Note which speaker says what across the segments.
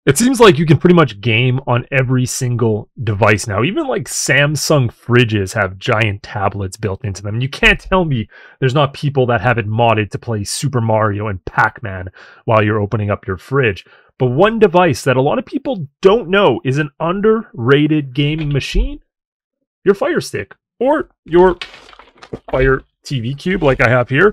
Speaker 1: It seems like you can pretty much game on every single device now. Even like Samsung fridges have giant tablets built into them. You can't tell me there's not people that have it modded to play Super Mario and Pac-Man while you're opening up your fridge. But one device that a lot of people don't know is an underrated gaming machine, your Firestick, or your Fire TV Cube like I have here,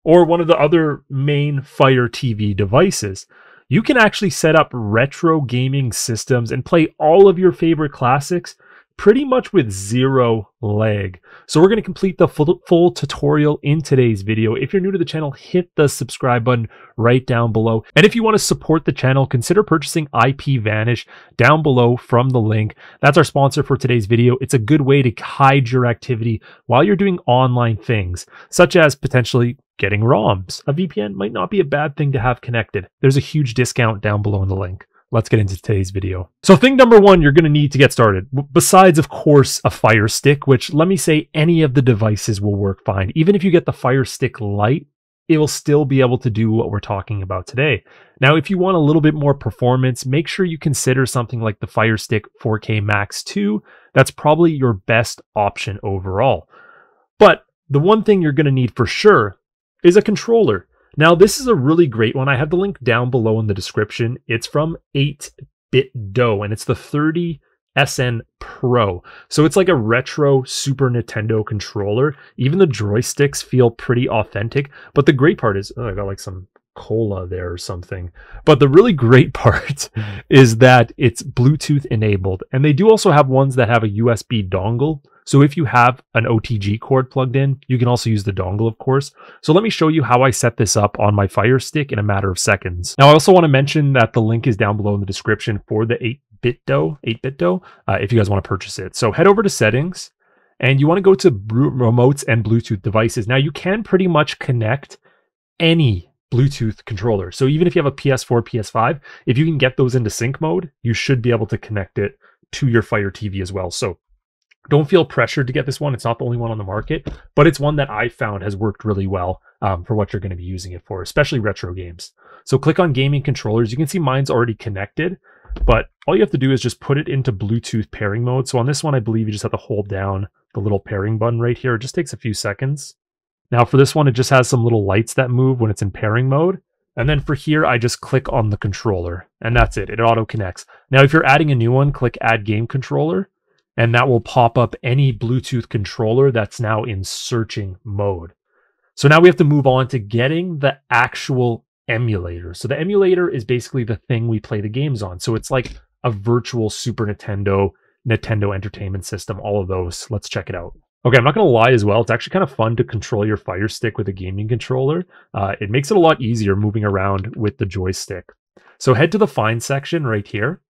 Speaker 1: or one of the other main Fire TV devices. You can actually set up retro gaming systems and play all of your favorite classics pretty much with zero lag. So we're going to complete the full tutorial in today's video. If you're new to the channel, hit the subscribe button right down below. And if you want to support the channel, consider purchasing IPVanish down below from the link. That's our sponsor for today's video. It's a good way to hide your activity while you're doing online things, such as potentially getting ROMs. A VPN might not be a bad thing to have connected. There's a huge discount down below in the link. Let's get into today's video. So thing number one you're going to need to get started, besides of course a Fire Stick, which let me say any of the devices will work fine. Even if you get the Fire Stick Lite, it will still be able to do what we're talking about today. Now, if you want a little bit more performance, make sure you consider something like the Fire Stick 4K Max 2. That's probably your best option overall. But the one thing you're going to need for sure is a controller. Now, this is a really great one. I have the link down below in the description. It's from 8BitDo, and it's the 30SN Pro. So it's like a retro Super Nintendo controller. Even the joysticks feel pretty authentic. But the great part is, oh, I got like some cola there or something. But the really great part is that it's Bluetooth enabled. And they do also have ones that have a USB dongle. So if you have an OTG cord plugged in, you can also use the dongle, of course. So let me show you how I set this up on my Fire Stick in a matter of seconds. Now, I also want to mention that the link is down below in the description for the 8BitDo, if you guys want to purchase it. So head over to settings, and you want to go to remotes and Bluetooth devices. Now, you can pretty much connect any Bluetooth controller. So even if you have a PS4, PS5, if you can get those into sync mode, you should be able to connect it to your Fire TV as well. So don't feel pressured to get this one. It's not the only one on the market, but it's one that I found has worked really well for what you're going to be using it for, especially retro games. So click on gaming controllers. You can see mine's already connected, but all you have to do is just put it into Bluetooth pairing mode. So on this one, I believe you just have to hold down the little pairing button right here. It just takes a few seconds. Now for this one, it just has some little lights that move when it's in pairing mode. And then for here, I just click on the controller and that's it. It auto connects. Now, if you're adding a new one, click add game controller. And that will pop up any Bluetooth controller that's now in searching mode. So now we have to move on to getting the actual emulator. So the emulator is basically the thing we play the games on. So it's like a virtual Super Nintendo, Nintendo Entertainment System, all of those. Let's check it out. Okay, I'm not going to lie as well. It's actually kind of fun to control your Fire Stick with a gaming controller. It makes it a lot easier moving around with the joystick. So head to the Find section right here.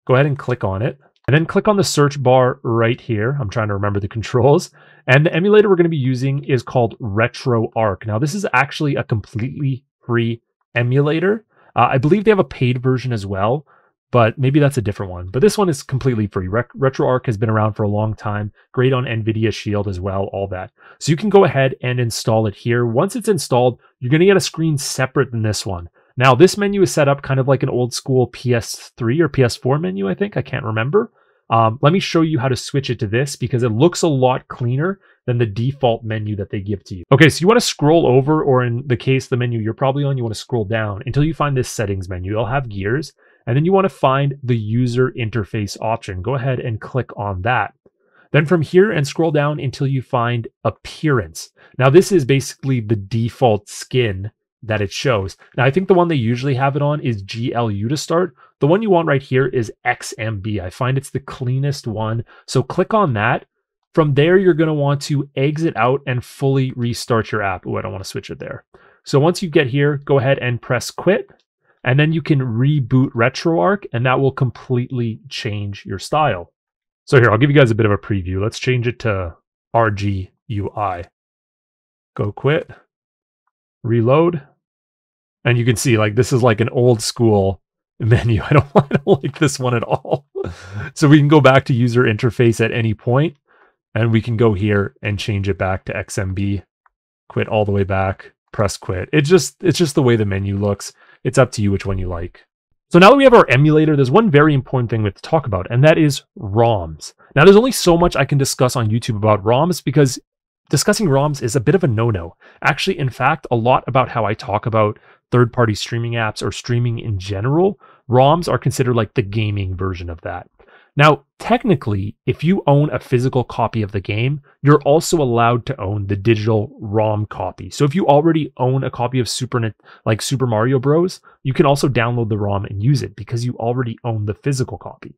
Speaker 1: Go ahead and click on it. And then click on the search bar right here. I'm trying to remember the controls. And the emulator we're going to be using is called RetroArch. Now, this is actually a completely free emulator. I believe they have a paid version as well, but maybe that's a different one. But this one is completely free. RetroArch has been around for a long time. Great on NVIDIA Shield as well, all that. So you can go ahead and install it here. Once it's installed, you're going to get a screen separate than this one. Now, this menu is set up kind of like an old school PS3 or PS4 menu, I think. I can't remember. Let me show you how to switch it to this because it looks a lot cleaner than the default menu that they give to you. Okay, so you want to scroll over, or in the case the menu you're probably on, you want to scroll down until you find this settings menu. It'll have gears, and then you want to find the user interface option. Go ahead and click on that. Then from here and scroll down until you find appearance. Now, this is basically the default skin that it shows. Now, I think the one they usually have it on is GLU to start. The one you want right here is XMB. I find it's the cleanest one. So click on that. From there, you're going to want to exit out and fully restart your app. Oh, I don't want to switch it there. So once you get here, go ahead and press quit. And then you can reboot RetroArch, and that will completely change your style. So here, I'll give you guys a bit of a preview. Let's change it to RGUI. Go quit. Reload, and you can see like this is like an old school menu. I don't like this one at all. So we can go back to user interface at any point, and we can go here and change it back to XMB, quit all the way back, press quit. It's just the way the menu looks. It's up to you which one you like. So now that we have our emulator, there's one very important thing we have to talk about, and that is ROMs. Now, there's only so much I can discuss on YouTube about ROMs because discussing ROMs is a bit of a no-no. Actually, in fact, a lot about how I talk about third-party streaming apps or streaming in general, ROMs are considered like the gaming version of that. Now, technically, if you own a physical copy of the game, you're also allowed to own the digital ROM copy. So if you already own a copy of Super Mario Bros., you can also download the ROM and use it because you already own the physical copy.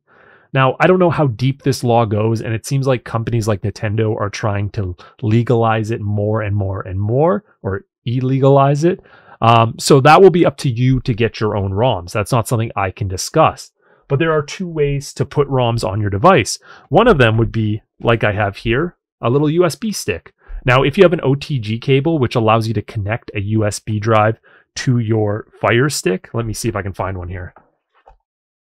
Speaker 1: Now, I don't know how deep this law goes, and it seems like companies like Nintendo are trying to legalize it more and more and more, or illegalize it. So that will be up to you to get your own ROMs. That's not something I can discuss. But there are two ways to put ROMs on your device. One of them would be, like I have here, a little USB stick. Now, if you have an OTG cable, which allows you to connect a USB drive to your Fire Stick, let me see if I can find one here.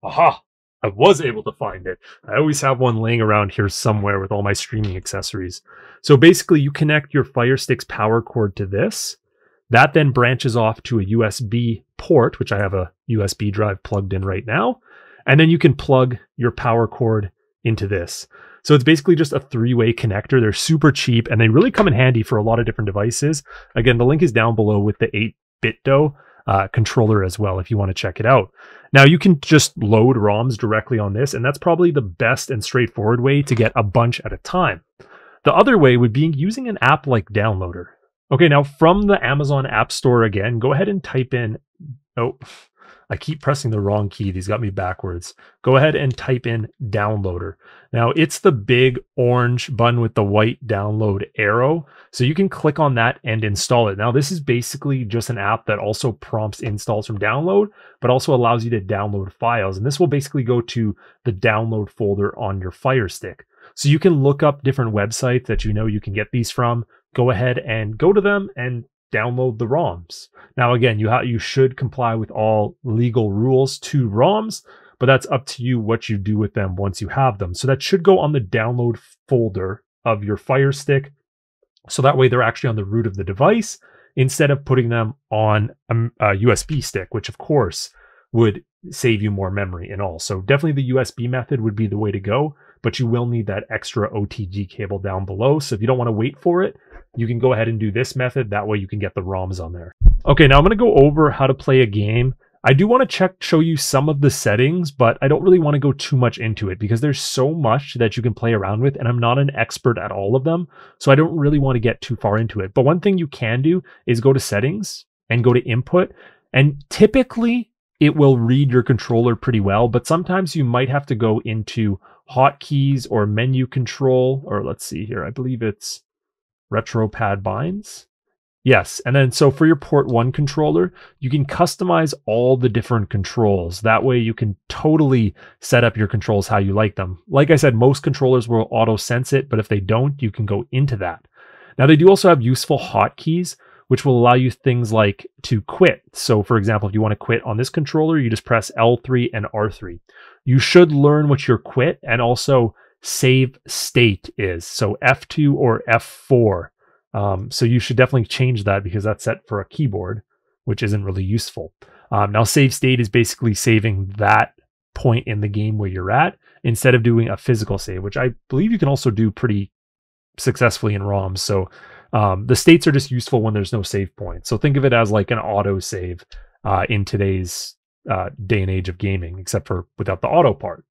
Speaker 1: Aha! I was able to find it. I always have one laying around here somewhere with all my streaming accessories. So basically, you connect your Fire Stick's power cord to this. That then branches off to a USB port, which I have a USB drive plugged in right now. And then you can plug your power cord into this. So it's basically just a three-way connector. They're super cheap and they really come in handy for a lot of different devices. Again, the link is down below with the 8-bit controller as well if you want to check it out. Now you can just load ROMs directly on this, and that's probably the best and straightforward way to get a bunch at a time. The other way would be using an app like Downloader. Okay, now from the Amazon App Store again, go ahead and type in, oh, I keep pressing the wrong key. These got me backwards. Go ahead and type in Downloader. Now it's the big orange button with the white download arrow. So you can click on that and install it. Now this is basically just an app that also prompts installs from download, but also allows you to download files. And this will basically go to the download folder on your Fire Stick. So you can look up different websites that you know you can get these from. Go ahead and go to them and download the ROMs. Now, again, you should comply with all legal rules to ROMs, but that's up to you what you do with them once you have them. So that should go on the download folder of your Fire Stick. So that way they're actually on the root of the device instead of putting them on a USB stick, which of course would save you more memory and all. So definitely the USB method would be the way to go, but you will need that extra OTG cable down below. So if you don't want to wait for it, you can go ahead and do this method. That way you can get the ROMs on there. Okay, now I'm going to go over how to play a game. I do want to show you some of the settings, but I don't really want to go too much into it because there's so much that you can play around with, and I'm not an expert at all of them, so I don't really want to get too far into it. But one thing you can do is go to settings and go to input, and typically it will read your controller pretty well, but sometimes you might have to go into hotkeys or menu control, or let's see here, I believe it's retro pad binds. Yes, and then so for your port 1 controller, you can customize all the different controls. That way you can totally set up your controls how you like them. Like I said, most controllers will auto sense it, but if they don't, you can go into that. Now they do also have useful hotkeys, which will allow you things like to quit. So for example, if you want to quit on this controller, you just press L3 and R3. You should learn what your quit and also save state is. So F2 or F4. So you should definitely change that because that's set for a keyboard, which isn't really useful. Now save state is basically saving that point in the game where you're at instead of doing a physical save, which I believe you can also do pretty successfully in ROMs. So the states are just useful when there's no save point. So think of it as like an auto save in today's day and age of gaming, except for without the auto part.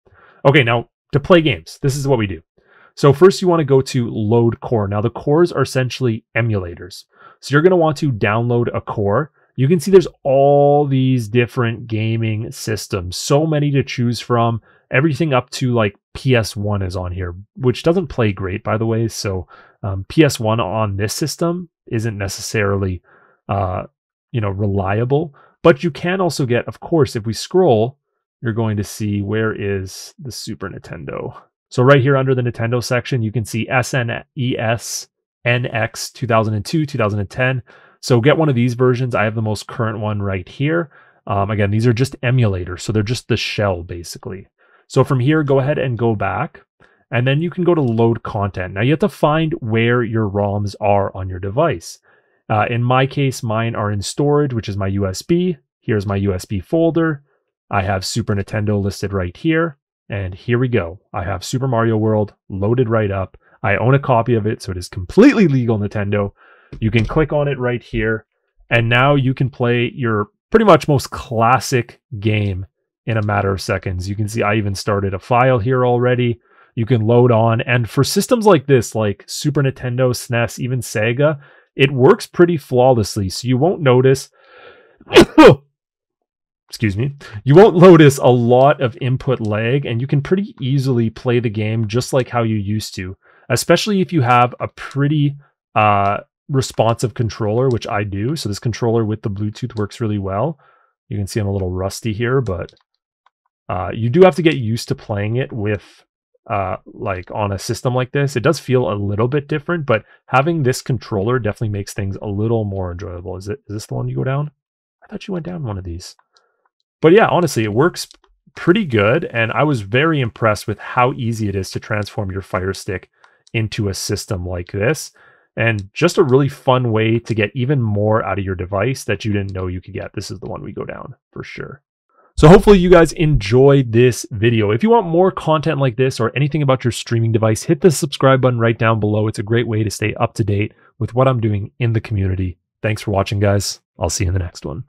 Speaker 1: Okay, now to play games, this is what we do. So first you want to go to load core. Now the cores are essentially emulators. So you're going to want to download a core. You can see there's all these different gaming systems, so many to choose from. Everything up to like PS1 is on here, which doesn't play great, by the way. So PS1 on this system isn't necessarily, reliable. But you can also get, of course, if we scroll, you're going to see where is the Super Nintendo. So right here under the Nintendo section, you can see SNES, NX 2002, 2010. So get one of these versions. I have the most current one right here. Again, these are just emulators, so they're just the shell basically. So from here, go ahead and go back, and then you can go to load content. Now you have to find where your ROMs are on your device. In my case, mine are in storage, which is my USB. Here's my USB folder. I have Super Nintendo listed right here. And here we go. I have Super Mario World loaded right up. I own a copy of it, so it is completely legal, Nintendo. You can click on it right here. And now you can play your pretty much most classic game in a matter of seconds. You can see I even started a file here already. You can load on. And for systems like this, like Super Nintendo, SNES, even Sega, it works pretty flawlessly. So you won't notice, excuse me, you won't notice a lot of input lag, and you can pretty easily play the game just like how you used to, especially if you have a pretty responsive controller, which I do. So this controller with the Bluetooth works really well. You can see I'm a little rusty here, but you do have to get used to playing it with like on a system like this. It does feel a little bit different, but having this controller definitely makes things a little more enjoyable. Is this the one you go down? I thought you went down one of these. But yeah, honestly, it works pretty good, and I was very impressed with how easy it is to transform your Fire Stick into a system like this, and just a really fun way to get even more out of your device that you didn't know you could get. This is the one we go down for sure. So hopefully you guys enjoyed this video. If you want more content like this or anything about your streaming device, hit the subscribe button right down below. It's a great way to stay up to date with what I'm doing in the community. Thanks for watching, guys. I'll see you in the next one.